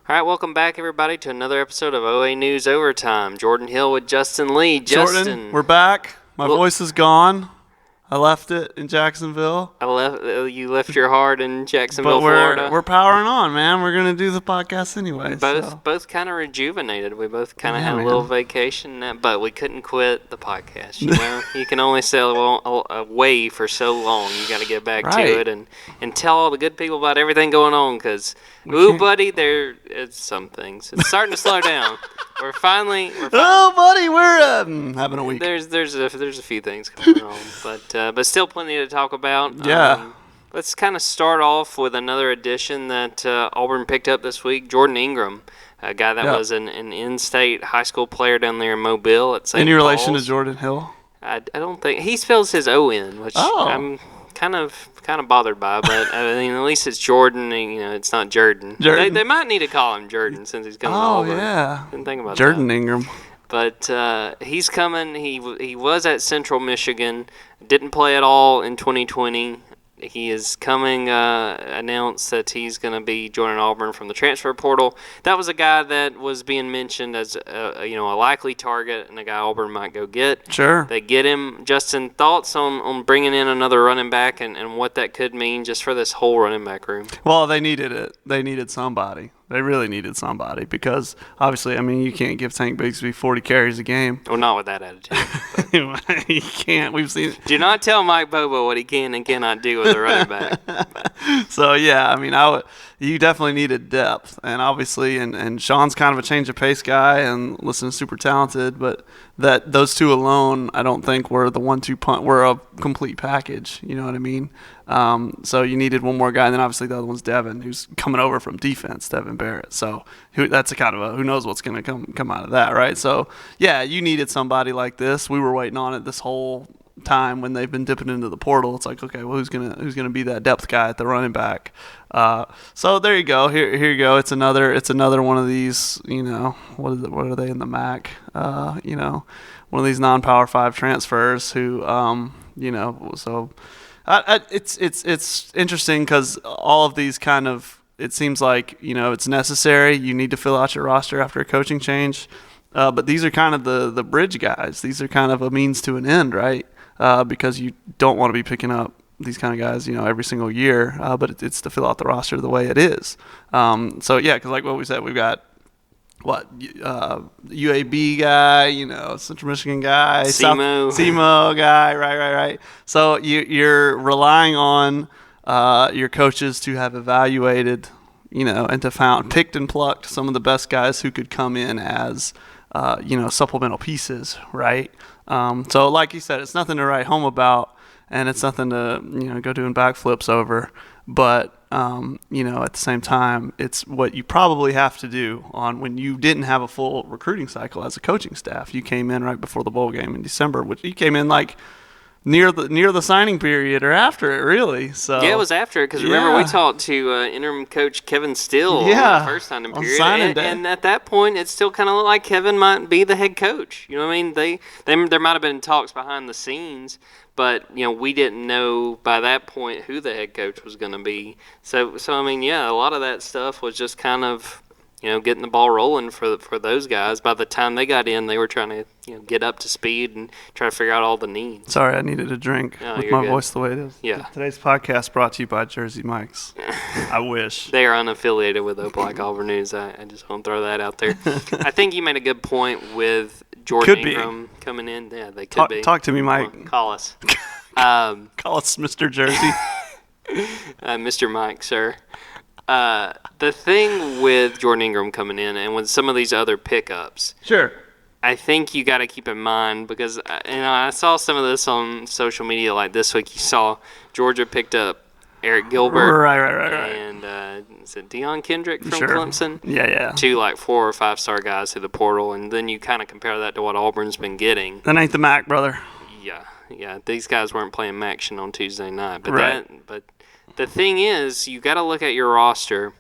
All right, welcome back, everybody, to another episode of OA News Overtime. Jordan Hill with Justin Lee. Jordan, we're back. My voice is gone. I left it in Jacksonville. You left your heart in Jacksonville, Florida. We're powering on, man. We're gonna do the podcast anyway. Both kind of rejuvenated. We both kind of had a little vacation, but we couldn't quit the podcast. You know, you can only sail away for so long. You got to get back to it and tell all the good people about everything going on. Because, buddy, it's some things. It's starting to slow down. We're finally. Oh, buddy, we're having a week. There's a few things going on, but still plenty to talk about. Yeah. Let's kind of start off with another addition that Auburn picked up this week. Jordan Ingram, a guy that was an in-state high school player down there in Mobile at St. Any Paul's. relation to Jordan Hill? I don't think he spells his O-N, which I'm kind of bothered by. But I mean, at least it's Jordan. And, it's not Jordan. They might need to call him Jordan since he's coming over. Oh yeah. Didn't think about Jordan that. Ingram. But he's coming. He was at Central Michigan. Didn't play at all in 2020. He is coming, announced that he's going to be joining Auburn from the transfer portal. That was a guy that was being mentioned as a likely target and a guy Auburn might go get. Sure. They get him. Justin, thoughts on bringing in another running back and what that could mean just for this whole running back room? Well, they needed it. They needed somebody. They really needed somebody because, obviously, I mean, you can't give Tank Bigsby 40 carries a game. Well, not with that attitude. You can't. We've seen it. Do not tell Mike Bobo what he can and cannot do with a running back. So, yeah, I mean, you definitely needed depth. And, obviously, and Sean's kind of a change of pace guy and listen, super talented. But those two alone, I don't think were the 1-2 punch. Were a complete package. You know what I mean? So you needed one more guy, and then obviously the other one's Devin, who's coming over from defense, Devin Barrett. So that's a kind of who knows what's going to come out of that, right? So yeah, you needed somebody like this. We were waiting on it this whole time when they've been dipping into the portal. It's like, okay, well, who's gonna be that depth guy at the running back? So there you go. Here you go. It's another one of these. What are they in the MAC? One of these non-Power 5 transfers who, so. It's interesting because all of these kind of, it seems like, it's necessary. You need to fill out your roster after a coaching change. But these are kind of the bridge guys. These are kind of a means to an end, right? Because you don't want to be picking up these kind of guys, every single year. But it's to fill out the roster the way it is. So, yeah, because like what we said, we've got UAB guy, Central Michigan guy, SEMO guy, right. So you're relying on your coaches to have evaluated, and to picked and plucked some of the best guys who could come in as, supplemental pieces, right? So like you said, it's nothing to write home about, and it's nothing to go doing backflips over, but at the same time, it's what you probably have to do on when you didn't have a full recruiting cycle as a coaching staff. You came in right before the bowl game in December, which you came in like near the signing period or after it, really. So yeah, it was after it because remember we talked to interim coach Kevin Still the first signing period, and at that point it still kind of looked like Kevin might be the head coach. You know what I mean? There might have been talks behind the scenes. But, we didn't know by that point who the head coach was going to be. So I mean, yeah, a lot of that stuff was just kind of, getting the ball rolling for those guys. By the time they got in, they were trying to, get up to speed and try to figure out all the needs. Sorry, I needed a drink with my voice the way it is. Yeah. Today's podcast brought to you by Jersey Mike's. I wish. They are unaffiliated with Opelika-Auburn News. I just want to throw that out there. I think you made a good point with Jordan Ingram coming in. Yeah, they could be. Talk to me, Mike. Call us. Call us Mr. Jersey. Mr. Mike, sir. The thing with Jordan Ingram coming in and with some of these other pickups. Sure. I think you got to keep in mind because I saw some of this on social media like this week. You saw Georgia picked up Eric Gilbert. Right. And is it Deion Kendrick from Sure. Clemson? Yeah. 2 like 4 or 5 star guys through the portal, and then you kind of compare that to what Auburn's been getting. That ain't the MAC, brother. Yeah. These guys weren't playing action on Tuesday night, but right. The thing is, you got to look at your roster.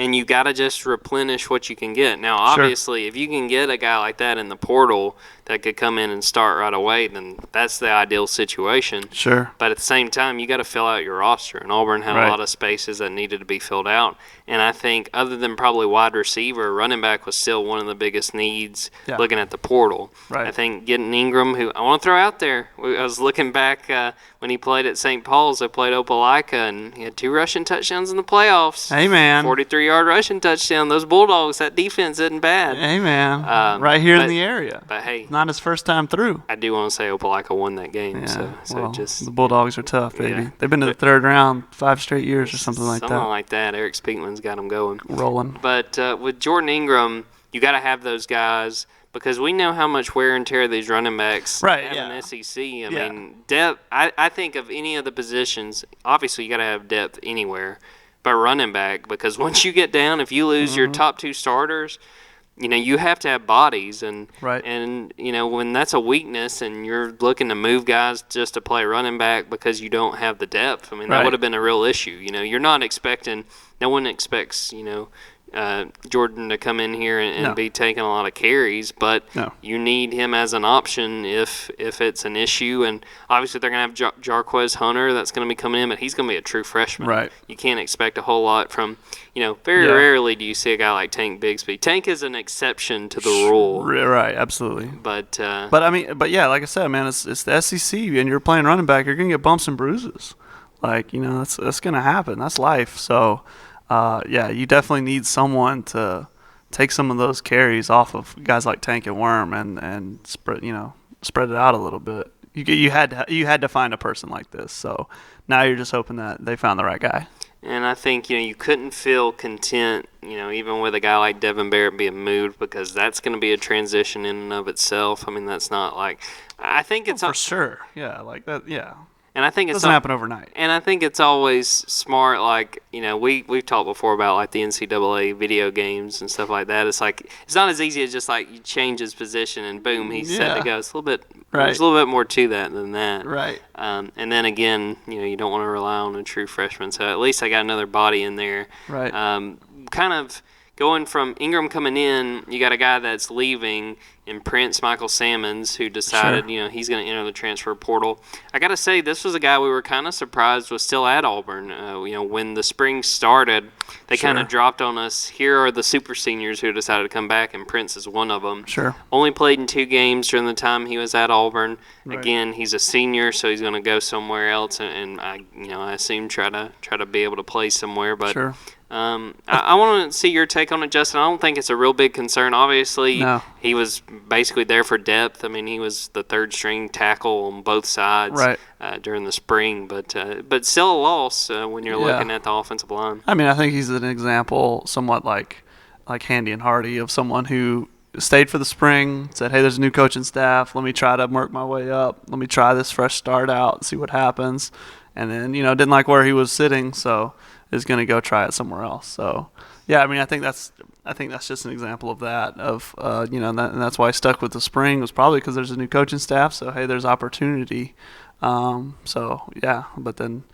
And you got to just replenish what you can get. Now, obviously, if you can get a guy like that in the portal that could come in and start right away, then that's the ideal situation. Sure. But at the same time, you got to fill out your roster, and Auburn had a lot of spaces that needed to be filled out. And I think other than probably wide receiver, running back was still one of the biggest needs looking at the portal. Right. I think getting Ingram, who I want to throw out there, I was looking back when he played at St. Paul's, they played Opelika, and he had 2 rushing touchdowns in the playoffs. Hey, man. 43-yard rushing touchdown. Those Bulldogs, that defense isn't bad. Hey, man. Right here in the area. But, hey. Not his first time through. I do want to say Opelika won that game. Yeah, so just the Bulldogs are tough, baby. Yeah. They've been to the 3rd round 5 straight years or something like that. Something like that. Eric Speakman's got them going. Rolling. But with Jordan Ingram, you got to have those guys because we know how much wear and tear these running backs have in the SEC. I mean, depth, I think of any of the positions, obviously you got to have depth anywhere, but running back, because once you get down, if you lose your top 2 starters, you have to have bodies, and when that's a weakness and you're looking to move guys just to play running back because you don't have the depth, I mean, that would have been a real issue. You're not expecting – no one expects, Jordan to come in here and be taking a lot of carries, but you need him as an option if it's an issue. And obviously they're going to have Jarquez Hunter that's going to be coming in, but he's going to be a true freshman. Right. You can't expect a whole lot from, very rarely do you see a guy like Tank Bigsby. Tank is an exception to the rule. Right, absolutely. But yeah, like I said, man, it's the SEC, and you're playing running back, you're going to get bumps and bruises. Like, that's going to happen. That's life. So, you definitely need someone to take some of those carries off of guys like Tank and Worm and spread it out a little bit. You had to find a person like this. So now you're just hoping that they found the right guy. And I think you couldn't feel content, even with a guy like Devin Barrett being moved, because that's going to be a transition in and of itself. I mean, that's not like I think it's for sure. Yeah, like that. Yeah. And I think it doesn't happen overnight. And I think it's always smart, like, we've talked before about, like, the NCAA video games and stuff like that. It's like, it's not as easy as just, like, you change his position and boom, he's set to go. It's a little bit, there's a little bit more to that than that. Right. And then again, you don't want to rely on a true freshman. So at least I got another body in there. Right. Kind of going from Ingram coming in, you got a guy that's leaving in Prince Michael Sammons, who decided, he's going to enter the transfer portal. I got to say, this was a guy we were kind of surprised was still at Auburn. When the spring started, they kind of dropped on us, here are the super seniors who decided to come back, and Prince is one of them. Sure. Only played in 2 games during the time he was at Auburn. Right. Again, he's a senior, so he's going to go somewhere else, and I assume try to be able to play somewhere. But sure. I want to see your take on it, Justin. I don't think it's a real big concern. Obviously, he was basically there for depth. I mean, he was the 3rd-string tackle on both sides during the spring, but still a loss when you're looking at the offensive line. I mean, I think he's an example somewhat like Handy and Hardy of someone who stayed for the spring, said, hey, there's a new coaching staff. Let me try to work my way up. Let me try this fresh start out, see what happens. And then, didn't like where he was sitting, so is going to go try it somewhere else. So, yeah, I mean, I think that's just an example of that. And that's why I stuck with the spring, was probably because there's a new coaching staff. So hey, there's opportunity. But then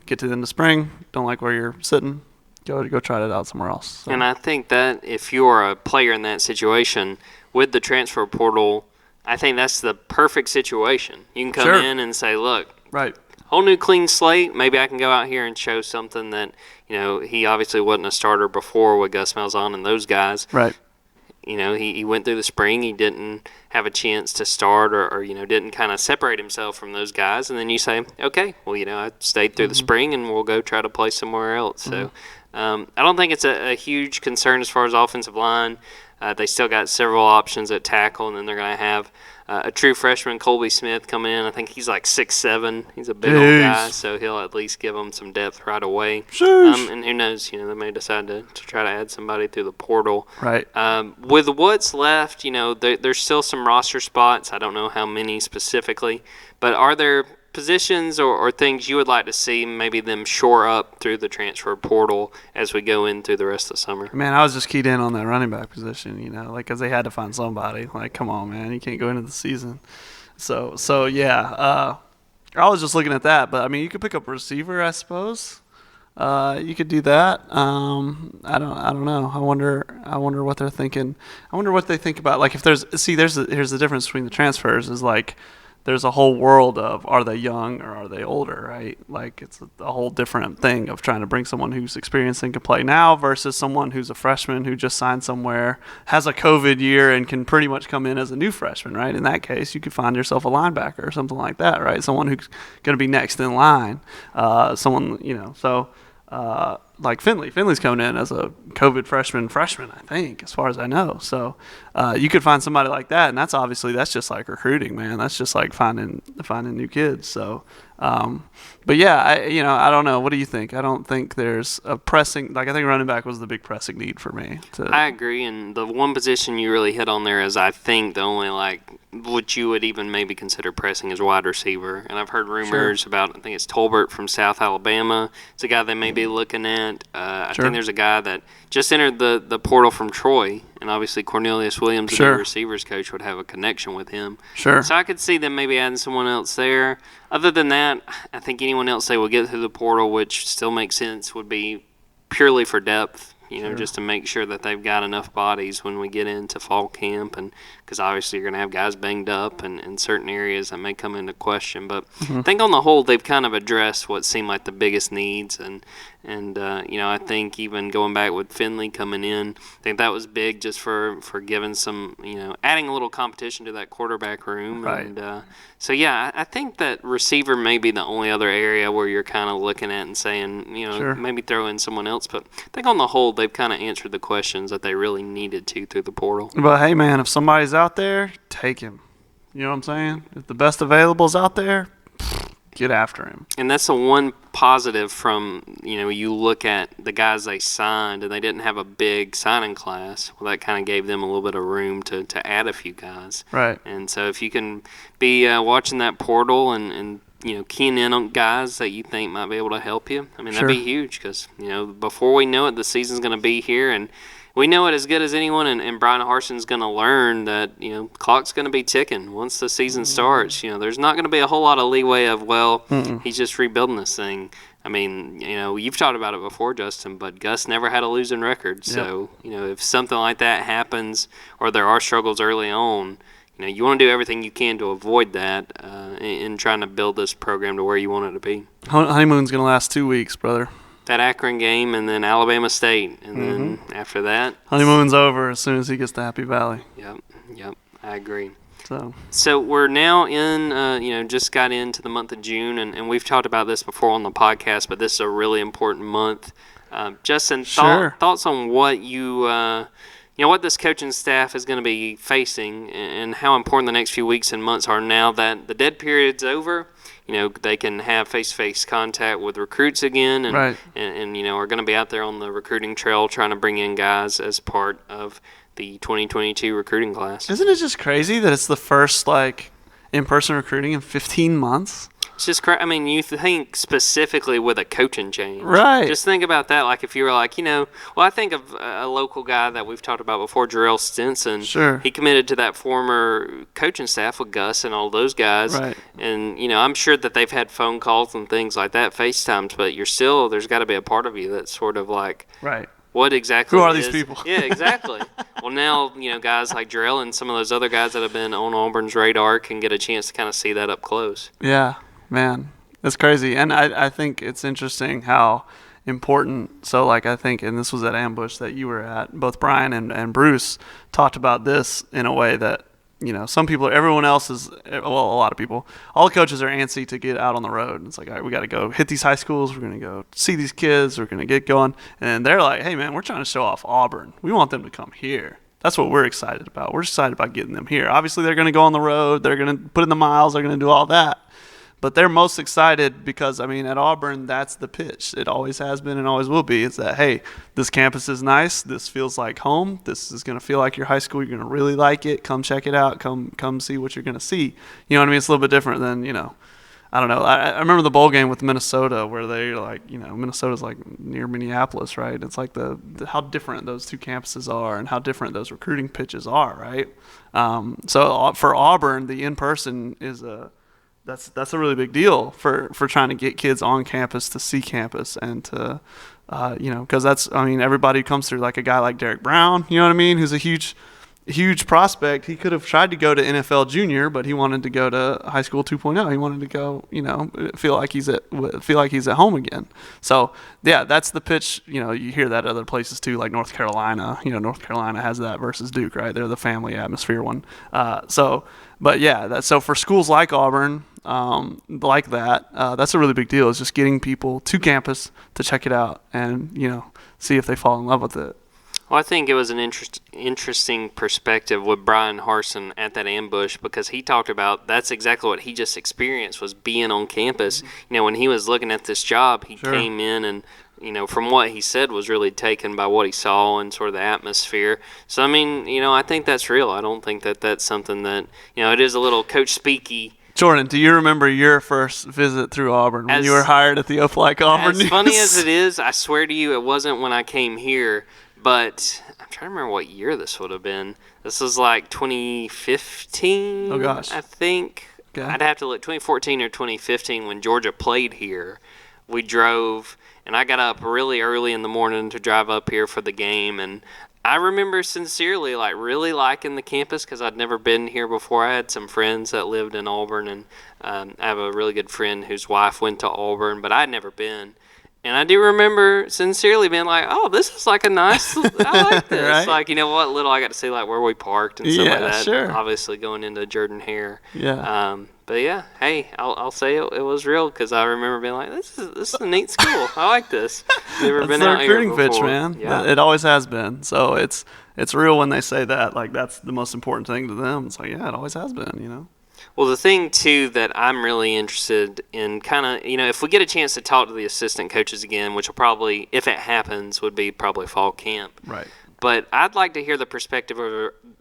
get to the end of spring, don't like where you're sitting, go try it out somewhere else. So. And I think that if you're a player in that situation with the transfer portal, I think that's the perfect situation. You can come in and say, look, right. Whole new clean slate. Maybe I can go out here and show something that, he obviously wasn't a starter before with Gus Malzahn and those guys. Right. He went through the spring. He didn't have a chance to start or didn't kind of separate himself from those guys. And then you say, okay, well, I stayed through the spring and we'll go try to play somewhere else. So I don't think it's a huge concern as far as offensive line. They still got several options at tackle, and then they're going to have a true freshman, Colby Smith, coming in. I think he's like 6'7". He's a big old guy, so he'll at least give them some depth right away. And who knows, they may decide to try to add somebody through the portal. Right. With what's left, there's still some roster spots. I don't know how many specifically, but are there positions or things you would like to see maybe them shore up through the transfer portal as we go in through the rest of the summer? Man, I was just keyed in on that running back position, because they had to find somebody. Like, come on, man, you can't go into the season. I was just looking at that, but I mean, you could pick up a receiver, I suppose. You could do that. I don't know. I wonder what they're thinking. I wonder what they think about, like, if here's the difference between the transfers is, like, there's a whole world of, are they young or are they older, right? Like, it's a whole different thing of trying to bring someone who's experienced and can play now versus someone who's a freshman who just signed somewhere, has a COVID year, and can pretty much come in as a new freshman, right? In that case, you could find yourself a linebacker or something like that, right? Someone who's going to be next in line. Like Finley's coming in as a COVID freshman, I think, as far as I know. So you could find somebody like that, and that's just like recruiting, man. That's just like finding new kids. So, but yeah, I don't know. What do you think? I don't think there's a pressing, like, I think running back was the big pressing need for me. I agree, and the one position you really hit on there is, I think, the only, like, what you would even maybe consider pressing is wide receiver. And I've heard rumors about, I think it's Tolbert from South Alabama. It's a guy they may be looking at. I think there's a guy that just entered the portal from Troy, and obviously Cornelius Williams, the new receivers coach, would have a connection with him. So I could see them maybe adding someone else there. Other than that, I think anyone else they will get through the portal, which still makes sense, would be purely for depth. Just to make sure that they've got enough bodies when we get into fall camp, and because obviously you're going to have guys banged up and in certain areas that may come into question. But I think on the whole they've kind of addressed what seemed like the biggest needs, and I think even going back with Finley coming in, I think that was big just for giving some, adding a little competition to that quarterback room. Right. And so yeah, I think that receiver may be the only other area where you're kind of looking at and saying, maybe throw in someone else. But I think on the whole they've kind of answered the questions that they really needed to through the portal. But hey, man, if somebody's out there, take him. You know what I'm saying? If the best available is out there, get after him. And that's the one positive from, you look at the guys they signed, and they didn't have a big signing class. Well, that kind of gave them a little bit of room to add a few guys. Right. And so if you can be watching that portal and keying in on guys that you think might be able to help you, I mean, that'd be huge because, before we know it, the season's going to be here, and we know it as good as anyone, and Brian Harson's going to learn that, clock's going to be ticking once the season starts. There's not going to be a whole lot of leeway of, he's just rebuilding this thing. I mean, you've talked about it before, Justin, but Gus never had a losing record. So, if something like that happens or there are struggles early on, you want to do everything you can to avoid that in trying to build this program to where you want it to be. Honeymoon's going to last 2 weeks, brother. That Akron game, and then Alabama State, and then after that, honeymoon's over as soon as he gets to Happy Valley. Yep, I agree. So we're now in, just got into the month of June, and we've talked about this before on the podcast, but this is a really important month. Justin, thoughts on what what this coaching staff is going to be facing, and how important the next few weeks and months are now that the dead period's over. They can have face-to-face contact with recruits again, and are going to be out there on the recruiting trail trying to bring in guys as part of the 2022 recruiting class. Isn't it just crazy that it's the first, in-person recruiting in 15 months? It's just crazy. I mean, you think specifically with a coaching change. Right. Just think about that. Like, if you were I think of a local guy that we've talked about before, Jarrell Stinson. Sure. He committed to that former coaching staff with Gus and all those guys. Right. And, I'm sure that they've had phone calls and things like that, FaceTimes, but there's got to be a part of you that's sort of like, right. What exactly Who are these people? Yeah, exactly. Well, now, guys like Jarrell and some of those other guys that have been on Auburn's radar can get a chance to kind of see that up close. Yeah. Man, it's crazy. And I think it's interesting how important. So, I think, and this was at Ambush that you were at, both Brian and Bruce talked about this in a way that, some people, everyone else is, a lot of people, all the coaches are antsy to get out on the road. It's like, all right, we got to go hit these high schools. We're going to go see these kids. We're going to get going. And they're like, hey, man, we're trying to show off Auburn. We want them to come here. That's what we're excited about. We're excited about getting them here. Obviously, they're going to go on the road. They're going to put in the miles. They're going to do all that. But they're most excited because, at Auburn, that's the pitch. It always has been and always will be. It's that, hey, this campus is nice. This feels like home. This is going to feel like your high school. You're going to really like it. Come check it out. Come see what you're going to see. You know what I mean? It's a little bit different than, I don't know. I remember the bowl game with Minnesota where they're Minnesota's near Minneapolis, right? It's like the how different those two campuses are and how different those recruiting pitches are, right? So for Auburn, the in-person is that's a really big deal for trying to get kids on campus to see campus and to, because everybody comes through, like a guy like Derek Brown, you know what I mean, who's a huge prospect. He could have tried to go to NFL junior, but he wanted to go to high school 2.0. He wanted to go, feel like he's at home again. So yeah, that's the pitch. You hear that other places too, like North Carolina. North Carolina has that versus Duke, right? They're the family atmosphere one. So for schools like Auburn, like that, that's a really big deal. Is just getting people to campus to check it out and see if they fall in love with it. Well, I think it was an interesting perspective with Brian Harsin at that ambush, because he talked about that's exactly what he just experienced, was being on campus. When he was looking at this job, he came in and, from what he said, was really taken by what he saw and sort of the atmosphere. So, I think that's real. I don't think that that's something that, it is a little coach speaky. Jordan, do you remember your first visit through Auburn when you were hired at the Opelika-Auburn News? As funny as it is, I swear to you, it wasn't when I came here. But I'm trying to remember what year this would have been. This was like 2015. Oh, gosh. I think. Okay. I'd have to look. 2014 or 2015 when Georgia played here. We drove, and I got up really early in the morning to drive up here for the game. And I remember sincerely, really liking the campus because I'd never been here before. I had some friends that lived in Auburn, and I have a really good friend whose wife went to Auburn, but I'd never been. And I do remember sincerely being like, oh, this is like a nice, I like this. Right? Like, what little I got to see, like where we parked and stuff like that. Sure. Obviously going into Jordan-Hare. Yeah. But yeah, hey, I'll say it was real because I remember being like, this is a neat school. I like this. Never been out here before. That's the recruiting pitch, man. Yeah. It always has been. So it's real when they say that. Like, that's the most important thing to them. It's like, yeah, it always has been, Well, the thing, too, that I'm really interested in kind of, if we get a chance to talk to the assistant coaches again, which will probably, if it happens, would be probably fall camp. Right. But I'd like to hear the perspective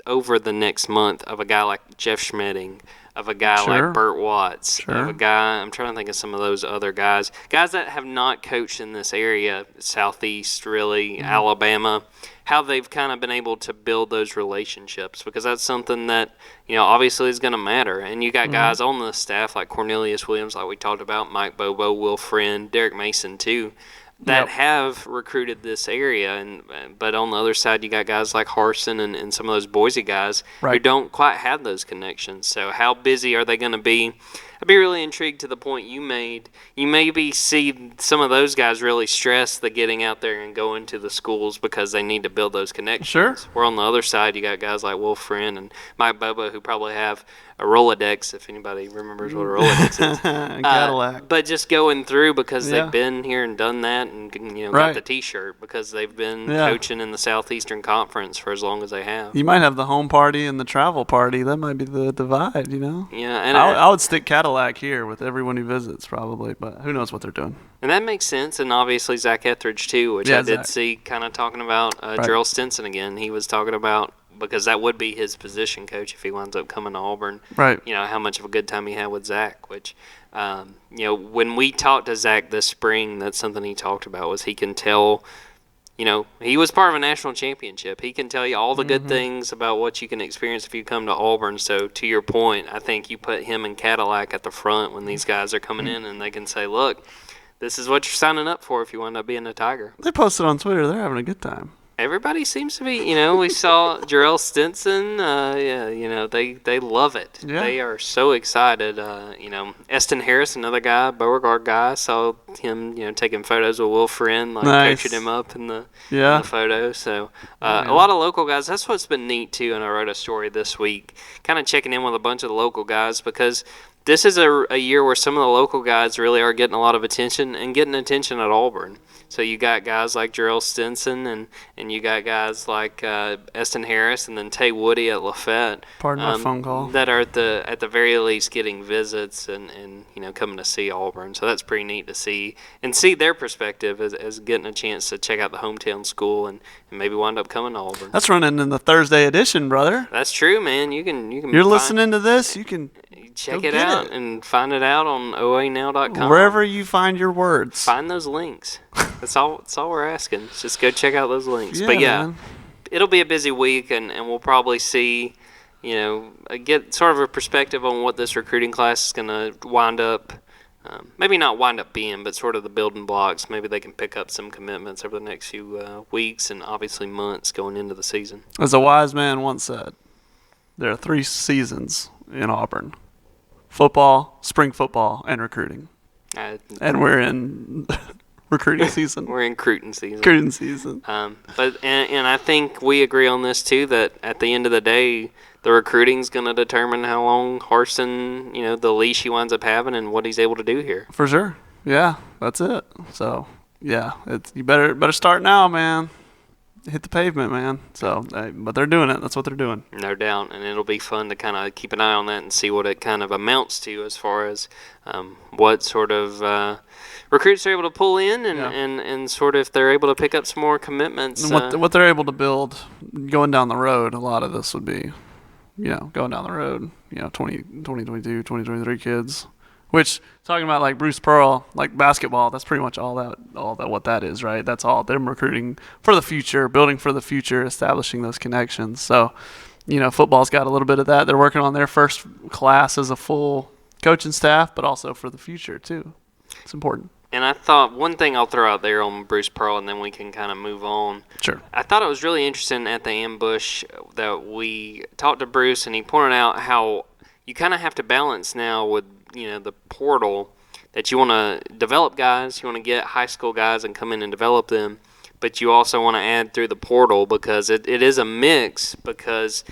over the next month of a guy like Jeff Schmedding, of a guy like Burt Watts, of a guy, I'm trying to think of some of those other guys that have not coached in this area, Southeast, really, Alabama, how they've kind of been able to build those relationships, because that's something that, obviously is going to matter. And you got guys on the staff like Cornelius Williams, like we talked about, Mike Bobo, Will Friend, Derek Mason, too, that have recruited this area. But on the other side, you got guys like Harsin and some of those Boise guys who don't quite have those connections. So how busy are they going to be? I'd be really intrigued to the point you made. You maybe see some of those guys really stress the getting out there and going to the schools because they need to build those connections. Sure. Where on the other side, you got guys like Will Friend and Mike Bobo who probably have a Rolodex, if anybody remembers what a Rolodex is. Cadillac. But just going through because they've been here and done that and got the T-shirt because they've been coaching in the Southeastern Conference for as long as they have. You might have the home party and the travel party. That might be the divide, Yeah, and I would stick Cadillac here with everyone who visits probably, but who knows what they're doing. And that makes sense, and obviously Zach Etheridge too, which I did see kind of talking about Gerald Stinson again. He was talking about, because that would be his position coach if he winds up coming to Auburn. Right. How much of a good time he had with Zach, which, when we talked to Zach this spring, that's something he talked about, was he can tell, he was part of a national championship. He can tell you all the good things about what you can experience if you come to Auburn. So to your point, I think you put him and Cadillac at the front when these guys are coming in and they can say, look, this is what you're signing up for if you wind up being a Tiger. They posted on Twitter. They're having a good time. Everybody seems to be, we saw Jarrell Stinson, they love it. Yeah. They are so excited. Eston Harris, another guy, Beauregard guy, saw him, taking photos with Will Friend, coaching him up in the photo. So a lot of local guys. That's what's been neat, too, and I wrote a story this week, kind of checking in with a bunch of the local guys, because this is a year where some of the local guys really are getting a lot of attention and getting attention at Auburn. So you got guys like Jarrell Stinson and you got guys like Eston Harris and then Tay Woody at Lafayette. Pardon my phone call. That are at the very least getting visits and coming to see Auburn. So that's pretty neat to see and see their perspective as getting a chance to check out the hometown school and maybe wind up coming to Auburn. That's running in the Thursday edition, brother. That's true, man. You can. You're listening to this. You can. Check it out and find it out on oanow.com. Wherever you find your words. Find those links. That's all we're asking. Just go check out those links. Yeah, but yeah, man. It'll be a busy week and we'll probably see get sort of a perspective on what this recruiting class is going to wind up. Maybe not wind up being, but sort of the building blocks. Maybe they can pick up some commitments over the next few weeks and obviously months going into the season. As a wise man once said, there are 3 seasons in Auburn: football, spring football, and recruiting. And we're in recruiting season. We're in recruiting season. Recruiting season. But I think we agree on this too, that at the end of the day, the recruiting's going to determine how long Harsin, the leash he winds up having and what he's able to do here. For sure. Yeah, that's it. So, yeah, you better start now, man. Hit the pavement, man. So, but they're doing it. That's what they're doing. No doubt, and it'll be fun to kind of keep an eye on that and see what it kind of amounts to as far as what sort of recruits they're able to pull in and sort of if they're able to pick up some more commitments. And what they're able to build going down the road, a lot of this would be, going down the road, 2022, 2023 kids. Which, talking about like Bruce Pearl, like basketball, that's pretty much all that what that is, right? That's all them recruiting for the future, building for the future, establishing those connections. So, football's got a little bit of that. They're working on their first class as a full coaching staff, but also for the future too. It's important. And I thought one thing I'll throw out there on Bruce Pearl, and then we can kind of move on. Sure. I thought it was really interesting at the ambush that we talked to Bruce, and he pointed out how you kind of have to balance now with the portal, that you want to develop guys, you want to get high school guys and come in and develop them, but you also want to add through the portal because it is a mix because,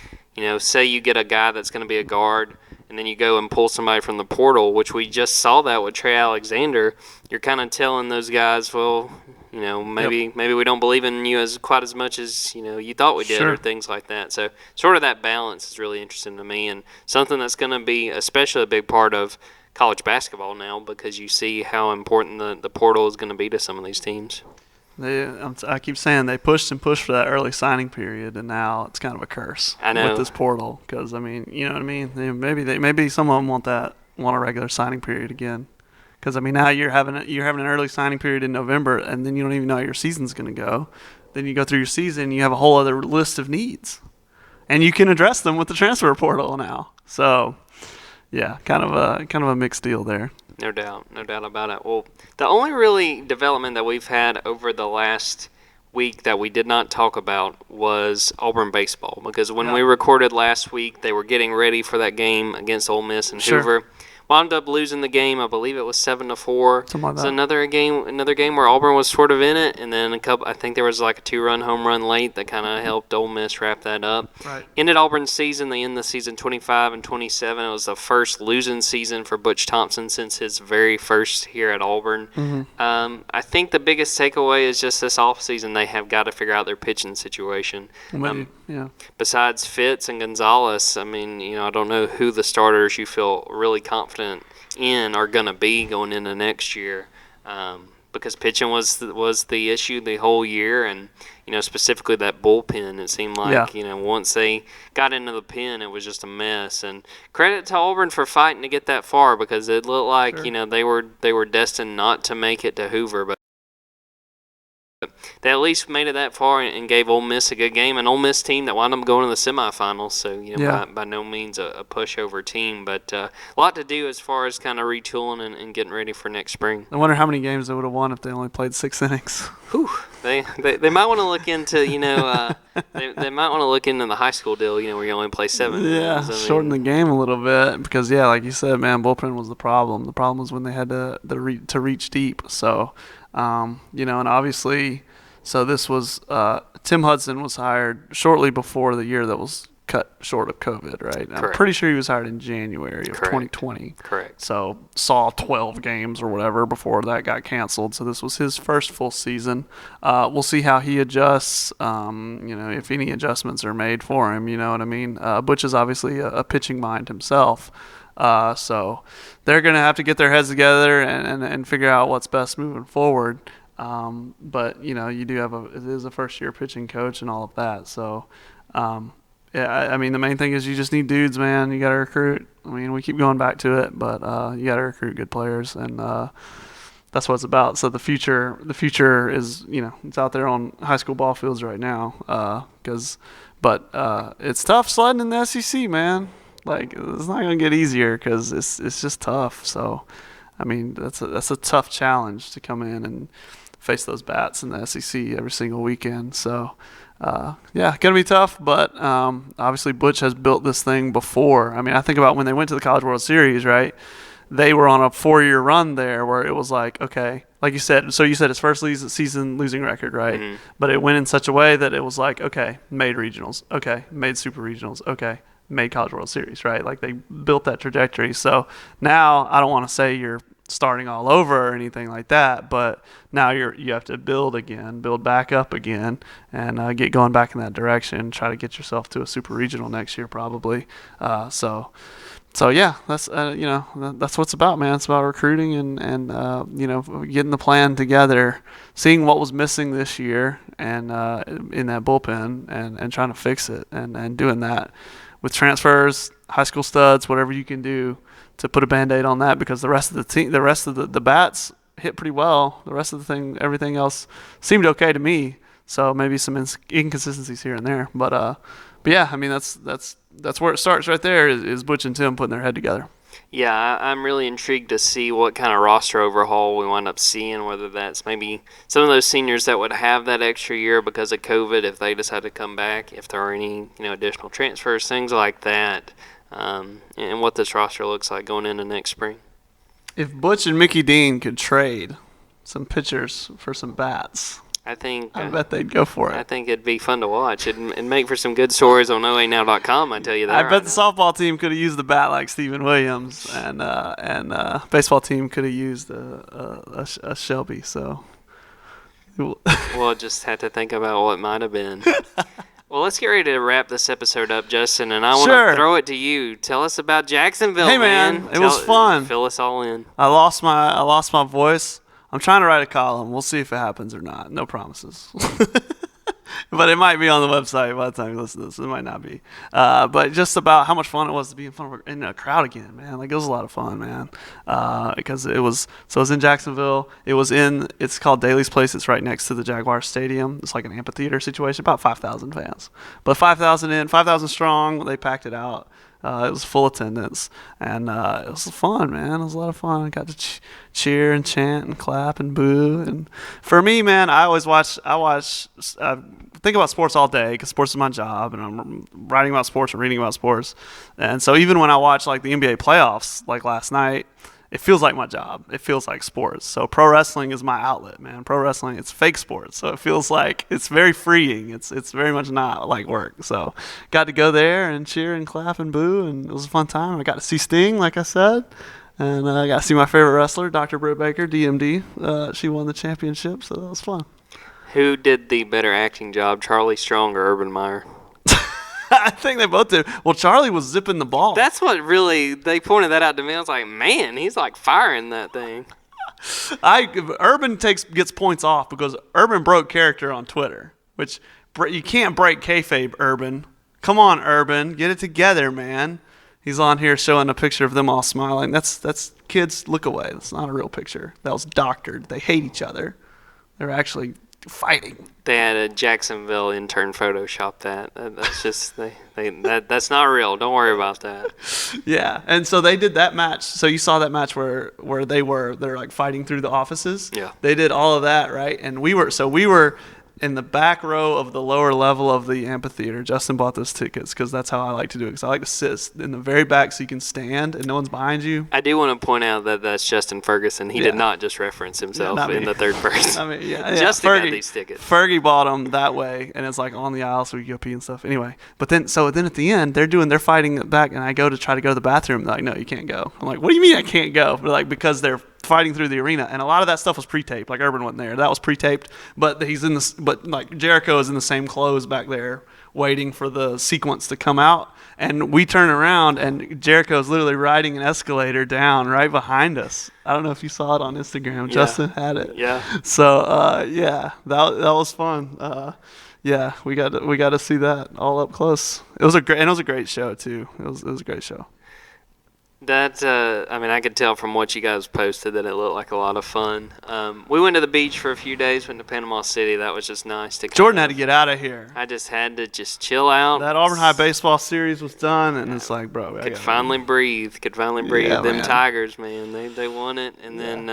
say you get a guy that's going to be a guard and then you go and pull somebody from the portal, which we just saw that with Trey Alexander. You're kind of telling those guys, well, maybe we don't believe in you quite as much as, you thought we did, or things like that. So sort of that balance is really interesting to me and something that's going to be especially a big part of college basketball now because you see how important the portal is going to be to some of these teams. I keep saying they pushed and pushed for that early signing period, and now it's kind of a curse with this portal because, you know what I mean? Maybe some of them want a regular signing period again. Because now you're having an early signing period in November, and then you don't even know how your season's going to go. Then you go through your season, you have a whole other list of needs, and you can address them with the transfer portal now. So, yeah, kind of a mixed deal there. No doubt about it. Well, the only really development that we've had over the last week that we did not talk about was Auburn baseball, because when we recorded last week, they were getting ready for that game against Ole Miss and Hoover. Wound up losing the game. I believe it was 7-4. Something like that. So another game where Auburn was sort of in it, and then I think there was like a 2-run home run late that kind of helped Ole Miss wrap that up. Right. Ended Auburn's season. They end the season 25-27. It was the first losing season for Butch Thompson since his very first here at Auburn. Mm-hmm. I think the biggest takeaway is just this offseason they have got to figure out their pitching situation. Besides Fitz and Gonzalez, I don't know who the starters you feel really confident in are going to be going into next year, because pitching was the issue the whole year, and specifically that bullpen. It seemed like once they got into the pen, it was just a mess. And credit to Auburn for fighting to get that far, because it looked like they were destined not to make it to Hoover, but they at least made it that far and gave Ole Miss a good game. An Ole Miss team that wound up going to the semifinals, so by no means a pushover team, but a lot to do as far as kind of retooling and getting ready for next spring. I wonder how many games they would have won if they only played 6 innings. Whew. They might want to look into they might want to look into the high school deal, where you only play 7. Yeah, shorten the game a little bit because like you said, man, bullpen was the problem. The problem was when they had to reach deep. So. And obviously, so this was Tim Hudson was hired shortly before the year that was cut short of COVID, right? I'm pretty sure he was hired in January of 2020. Correct. So saw 12 games or whatever before that got canceled. So this was his first full season. We'll see how he adjusts, if any adjustments are made for him, you know what I mean? Butch is obviously a pitching mind himself. So they're going to have to get their heads together and figure out what's best moving forward. But you do it is a first year pitching coach and all of that. So, the main thing is you just need dudes, man. You got to recruit. We keep going back to it, but, you got to recruit good players and, that's what it's about. So the future is, it's out there on high school ball fields right now. But it's tough sledding in the SEC, man. Like, it's not gonna get easier because it's just tough. So, I mean, that's a tough challenge to come in and face those bats in the SEC every single weekend. So, gonna be tough. But obviously, Butch has built this thing before. I mean, I think about when they went to the College World Series, right? They were on a 4-year run there where it was like, okay, like you said, so you said his first season losing record, right? Mm-hmm. But it went in such a way that it was like, okay, made regionals, okay, made super regionals, okay, made College World Series, right? Like they built that trajectory. So now I don't want to say you're starting all over or anything like that, but now you have to build back up again, and get going back in that direction. Try to get yourself to a super regional next year, probably. So yeah, that's that's what it's about, man. It's about recruiting and getting the plan together, seeing what was missing this year and in that bullpen and trying to fix it and doing that with transfers, high school studs, whatever you can do to put a Band-Aid on that, because the rest of the team, the rest of the bats hit pretty well. The rest of the thing, everything else seemed okay to me. So maybe some inconsistencies here and there, but yeah, I mean that's where it starts right there. Is Butch and Tim putting their head together. Yeah, I'm really intrigued to see what kind of roster overhaul we wind up seeing, whether that's maybe some of those seniors that would have that extra year because of COVID, if they decide to come back, if there are any additional transfers, things like that, and what this roster looks like going into next spring. If Butch and Mickey Dean could trade some pitchers for some bats, I bet they'd go for it. I think it'd be fun to watch. It'd make for some good stories on OANow.com, I tell you that. I bet the softball team could have used the bat like Stephen Williams, and baseball team could have used a Shelby. So we'll just have to think about what might have been. Well, let's get ready to wrap this episode up, Justin, and I want to throw it to you. Tell us about Jacksonville, Hey, man. It was fun. Fill us all in. I lost my voice. I'm trying to write a column. We'll see if it happens or not. No promises. But it might be on the website by the time you listen to this. It might not be. But just about how much fun it was to be in a crowd again, man. Like, it was a lot of fun, man. Because it was in Jacksonville. It's called Daly's Place. It's right next to the Jaguar Stadium. It's like an amphitheater situation, about 5,000 fans. But 5,000 strong. They packed it out. It was full attendance, and it was fun, man. It was a lot of fun. I got to cheer and chant and clap and boo. And for me, man, I think about sports all day because sports is my job, and I'm writing about sports and reading about sports. And so even when I watch like the NBA playoffs, like last night, it feels like my job. It feels like sports. So pro wrestling is my outlet, man. Pro wrestling, it's fake sports. So it feels like it's very freeing. It's very much not like work. So got to go there and cheer and clap and boo, and it was a fun time. I got to see Sting, like I said, and I got to see my favorite wrestler, Dr. Britt Baker, DMD. She won the championship, so that was fun. Who did the better acting job, Charlie Strong or Urban Meyer? I think they both did. Well, Charlie was zipping the ball. That's what really, they pointed that out to me. I was like, man, he's like firing that thing. Urban gets points off because Urban broke character on Twitter, which you can't break kayfabe, Urban. Come on, Urban, get it together, man. He's on here showing a picture of them all smiling. That's kids, look away. That's not a real picture. That was doctored. They hate each other. They're actually fighting. They had a Jacksonville intern Photoshop that. That's just that's not real. Don't worry about that. Yeah, and so they did that match. So you saw that match where they're like fighting through the offices. Yeah. They did all of that, right? And we were in the back row of the lower level of the amphitheater. Justin bought those tickets because that's how I like to do it. Because I like to sit in the very back so you can stand and no one's behind you. I do want to point out that that's Justin Ferguson. He did not just reference himself in the third person. I mean, yeah. Justin got these tickets. Fergie bought them that way, and it's like on the aisle so we can go pee and stuff. Anyway, but then at the end they're fighting back, and I go to try to go to the bathroom. They're like, no, you can't go. I'm like, what do you mean I can't go? They're like, because they're fighting through the arena, and a lot of that stuff was pre-taped. Like Urban wasn't there; that was pre-taped. But but like Jericho is in the same clothes back there, waiting for the sequence to come out. And we turn around, and Jericho's literally riding an escalator down right behind us. I don't know if you saw it on Instagram. Yeah. Justin had it. Yeah. So that was fun. Yeah, we got to see that all up close. It was a great show too. It was a great show. That, I mean, I could tell from what you guys posted that it looked like a lot of fun. We went to the beach for a few days, went to Panama City. That was just nice. Jordan had to get out of here. I just had to just chill out. That Auburn High baseball series was done, and it's like, bro. Could finally breathe. Yeah, them man. Tigers, man. They won it. And then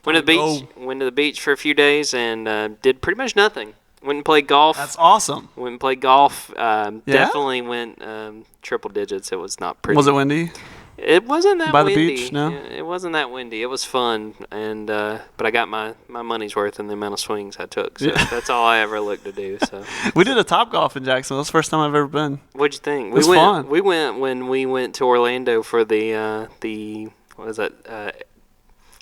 went to the beach for a few days and did pretty much nothing. Went and played golf. That's awesome. Went and played golf. Definitely went triple digits. It was not pretty. Was it windy? It wasn't that windy. By the beach, no? It wasn't that windy. It was fun, and but I got my money's worth in the amount of swings I took. So that's all I ever looked to do. So we did a Top-Golf in Jacksonville. That's the first time I've ever been. What'd you think? It was fun. We went when we went to Orlando for the what is that?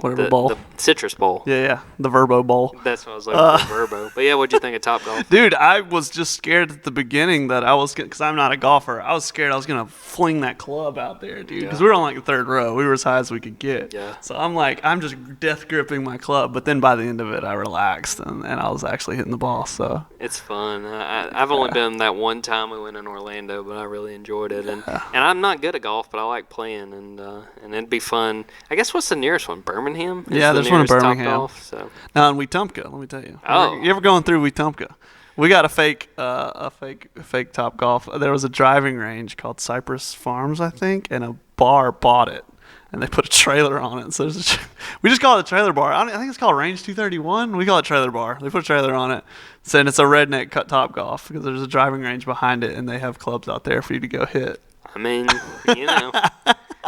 Whatever bowl. The Citrus Bowl. Yeah. The Verbo Bowl. That's what I was looking for, Verbo. But yeah, what'd you think of Top-Golf? Dude, I was just scared at the beginning that I was, because I'm not a golfer, I was scared I was going to fling that club out there, dude. Because we were on like the third row. We were as high as we could get. Yeah. So I'm just death gripping my club. But then by the end of it, I relaxed and I was actually hitting the ball. So it's fun. I've only been that one time we went in Orlando, but I really enjoyed it. And I'm not good at golf, but I like playing, and it'd be fun. I guess what's the nearest one? Birmingham? Yeah, there's one in Birmingham. Top-Golf, so. Now in Wetumpka, let me tell you. Oh. You ever going through Wetumpka? We got a fake Top-Golf. There was a driving range called Cypress Farms, I think, and a bar bought it, and they put a trailer on it. So we just call it a trailer bar. I think it's called Range 231. We call it trailer bar. They put a trailer on it, saying it's a redneck Top-Golf because there's a driving range behind it, and they have clubs out there for you to go hit. I mean, you know.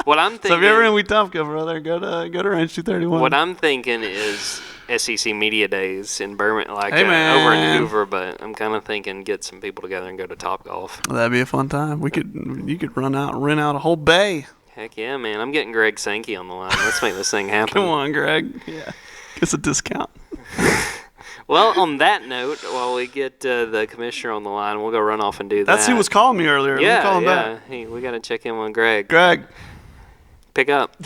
What I'm thinking. So if you're ever in Wetumpka, brother, go to Range 231. What I'm thinking is SEC Media Days in Birmingham, over in Hoover. But I'm kind of thinking get some people together and go to Top-Golf. Well, that'd be a fun time. You could rent out a whole bay. Heck yeah, man! I'm getting Greg Sankey on the line. Let's make this thing happen. Come on, Greg. Yeah, it's a discount. Well, on that note, while we get the commissioner on the line, we'll go run off and do that. That's who was calling me earlier. Yeah, call him back. Hey, we got to check in on Greg. Greg. Pick up.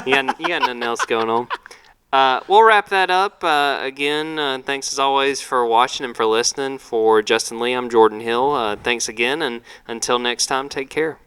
You got nothing else going on. We'll wrap that up. Again, thanks as always for watching and for listening. For Justin Lee, I'm Jordan Hill. Thanks again, and until next time, take care.